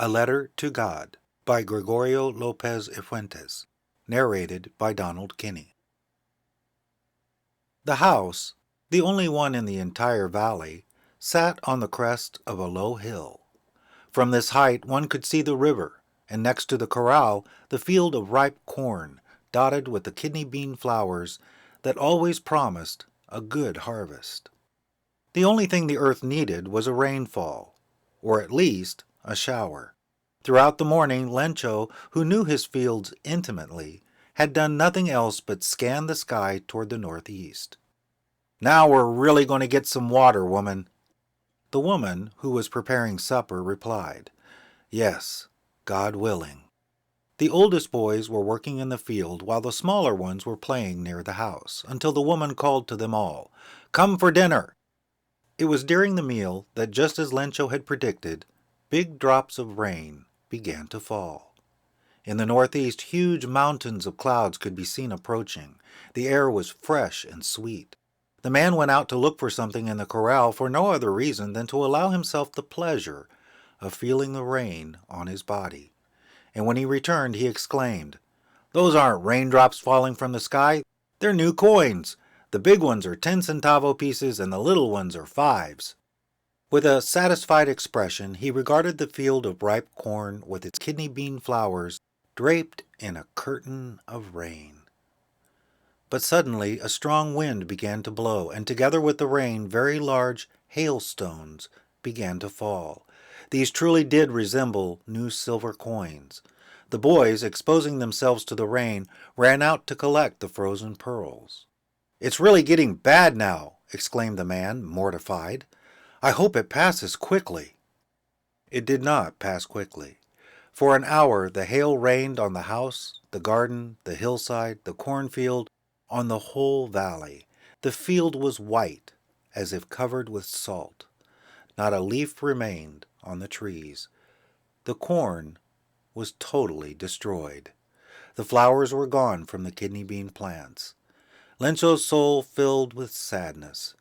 A Letter to God by Gregorio López y Fuentes, narrated by Donald Kinney. The house, the only one in the entire valley, sat on the crest of a low hill. From this height one could see the river, and next to the corral the field of ripe corn, dotted with the kidney bean flowers that always promised a good harvest. The only thing the earth needed was a rainfall, or at least a shower. Throughout the morning, Lencho, who knew his fields intimately, had done nothing else but scan the sky toward the northeast. "Now we're really going to get some water, woman." The woman, who was preparing supper, replied, "Yes, God willing." The oldest boys were working in the field while the smaller ones were playing near the house, until the woman called to them all, "Come for dinner." It was during the meal that, just as Lencho had predicted, big drops of rain began to fall. In the northeast, huge mountains of clouds could be seen approaching. The air was fresh and sweet. The man went out to look for something in the corral for no other reason than to allow himself the pleasure of feeling the rain on his body. And when he returned, he exclaimed, "Those aren't raindrops falling from the sky. They're new coins. The big ones are 10-centavo pieces and the little ones are 5s. With a satisfied expression, he regarded the field of ripe corn with its kidney bean flowers draped in a curtain of rain. But suddenly a strong wind began to blow, and together with the rain, very large hailstones began to fall. These truly did resemble new silver coins. The boys, exposing themselves to the rain, ran out to collect the frozen pearls. "It's really getting bad now," exclaimed the man, mortified. "I hope it passes quickly." It did not pass quickly. For an hour the hail rained on the house, the garden, the hillside, the cornfield, on the whole valley. The field was white, as if covered with salt. Not a leaf remained on the trees. The corn was totally destroyed. The flowers were gone from the kidney bean plants. Lencho's soul filled with sadness.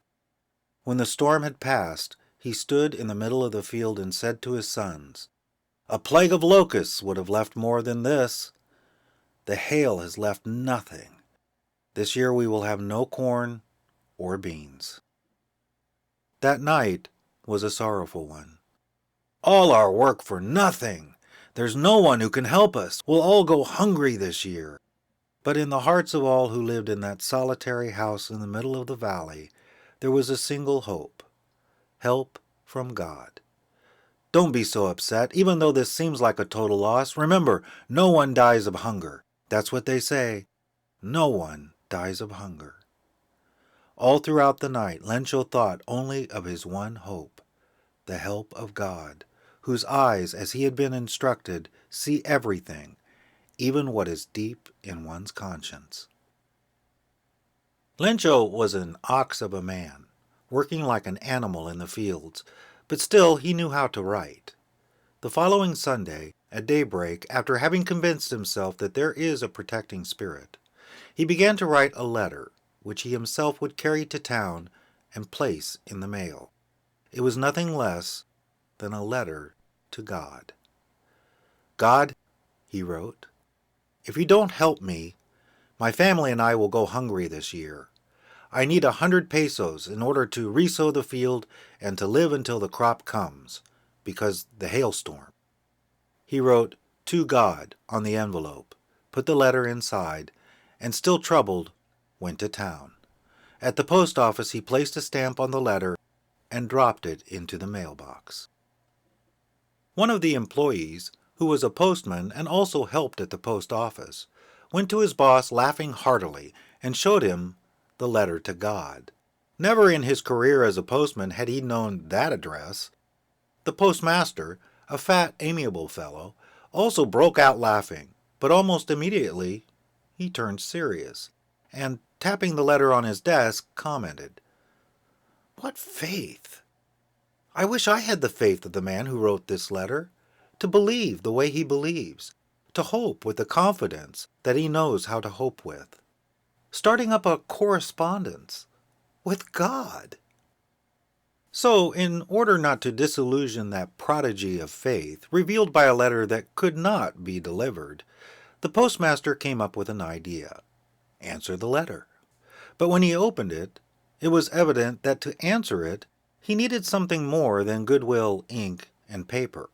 When the storm had passed, he stood in the middle of the field and said to his sons, "A plague of locusts would have left more than this. The hail has left nothing. This year we will have no corn or beans." That night was a sorrowful one. "All our work for nothing. There's no one who can help us. We'll all go hungry this year." But in the hearts of all who lived in that solitary house in the middle of the valley, there was a single hope: help from God. Don't be so upset. Even though this seems like a total loss, remember, no one dies of hunger. That's what they say. No one dies of hunger. All throughout the night, Lencho thought only of his one hope, the help of God, whose eyes, as he had been instructed, see everything, even what is deep in one's conscience. Lencho was an ox of a man, working like an animal in the fields, but still he knew how to write. The following Sunday, at daybreak, after having convinced himself that there is a protecting spirit, he began to write a letter, which he himself would carry to town and place in the mail. It was nothing less than a letter to God. "God," he wrote, "if you don't help me, my family and I will go hungry this year. I need 100 pesos in order to resow the field and to live until the crop comes, because the hailstorm." He wrote "To God" on the envelope, put the letter inside, and still troubled, went to town. At the post office he placed a stamp on the letter and dropped it into the mailbox. One of the employees, who was a postman and also helped at the post office, went to his boss laughing heartily and showed him the letter to God. Never in his career as a postman had he known that address. The postmaster, a fat, amiable fellow, also broke out laughing, but almost immediately he turned serious, and, tapping the letter on his desk, commented, "What faith! I wish I had the faith of the man who wrote this letter, to believe the way he believes, to hope with the confidence that he knows how to hope with. Starting up a correspondence with God." So, in order not to disillusion that prodigy of faith, revealed by a letter that could not be delivered, the postmaster came up with an idea. Answer the letter. But when he opened it, it was evident that to answer it, he needed something more than goodwill, ink, and paper.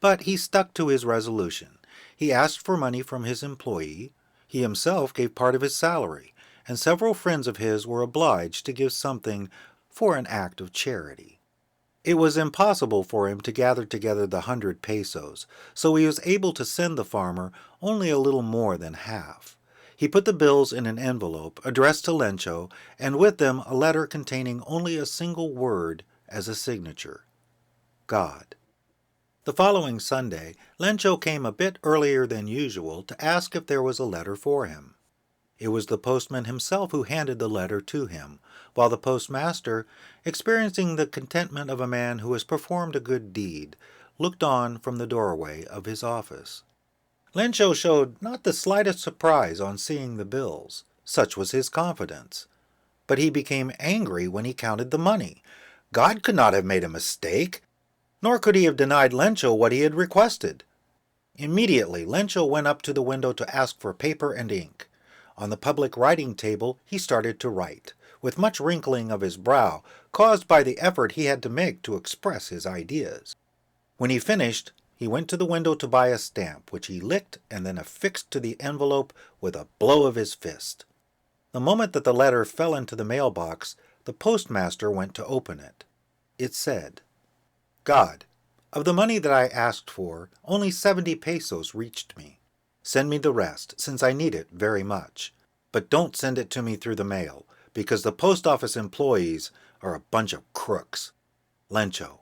But he stuck to his resolution. He asked for money from his employee. He himself gave part of his salary, and several friends of his were obliged to give something for an act of charity. It was impossible for him to gather together the 100 pesos, so he was able to send the farmer only a little more than half. He put the bills in an envelope addressed to Lencho, and with them a letter containing only a single word as a signature: God. The following Sunday, Lencho came a bit earlier than usual to ask if there was a letter for him. It was the postman himself who handed the letter to him, while the postmaster, experiencing the contentment of a man who has performed a good deed, looked on from the doorway of his office. Lencho showed not the slightest surprise on seeing the bills. Such was his confidence. But he became angry when he counted the money. God could not have made a mistake, nor could he have denied Lencho what he had requested. Immediately, Lencho went up to the window to ask for paper and ink. On the public writing table he started to write, with much wrinkling of his brow, caused by the effort he had to make to express his ideas. When he finished, he went to the window to buy a stamp, which he licked and then affixed to the envelope with a blow of his fist. The moment that the letter fell into the mailbox, the postmaster went to open it. It said, God, of the money that I asked for, only 70 pesos reached me. Send me the rest, since I need it very much. But don't send it to me through the mail, because the post office employees are a bunch of crooks. Lencho.